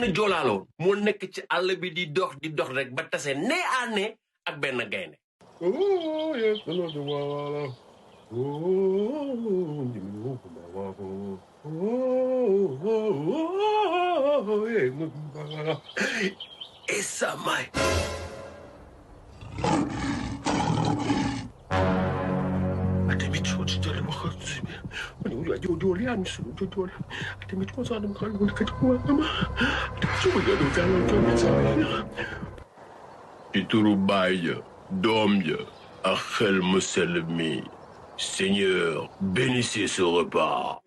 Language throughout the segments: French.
benn joolaaloon moo nekk ci àll bi di dox rek ba tase nez à nez ak benn gaynde. Oh yes, et ça may. ci turu baay ja doom ja ak xel mu sell mi Seigneur bénissez ce repas.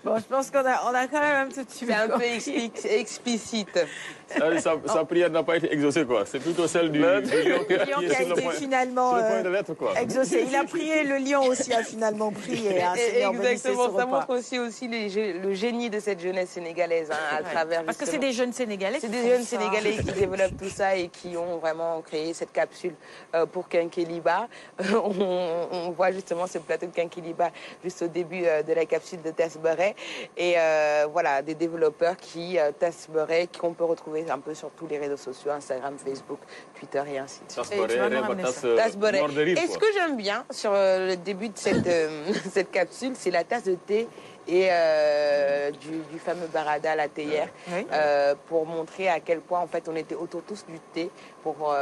Bon, je pense qu'on a quand même un petit peu... C'est un peu explicite. Sa prière n'a pas été exaucée, quoi. C'est plutôt celle du lion qui a été finalement exaucé. Il a prié, le lion aussi a finalement prié. Hein, exactement, ça montre aussi le génie de cette jeunesse sénégalaise à travers... Parce que c'est des jeunes Sénégalais. C'est des jeunes Sénégalais qui développent tout ça et qui ont vraiment créé cette capsule pour Kinkeliba. On voit justement ce plateau de Kinkeliba juste au début de la capsule de Tasberet. Et voilà, des développeurs qui Tasberet, qu'on peut retrouver un peu sur tous les réseaux sociaux, Instagram, Facebook, Twitter et ainsi de suite. Tasberet. Et ce que j'aime bien sur le début de cette capsule, c'est la tasse de thé et du fameux barada, la théière, pour montrer à quel point en fait on était autour tous du thé pour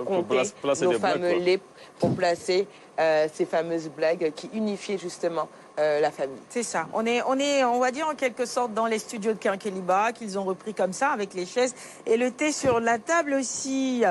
compter nos fameux laits, pour placer ces fameuses blagues qui unifiaient justement la famille. C'est ça. On va dire en quelque sorte dans les studios de Kinkeliba qu'ils ont repris comme ça avec les chaises et le thé sur la table aussi.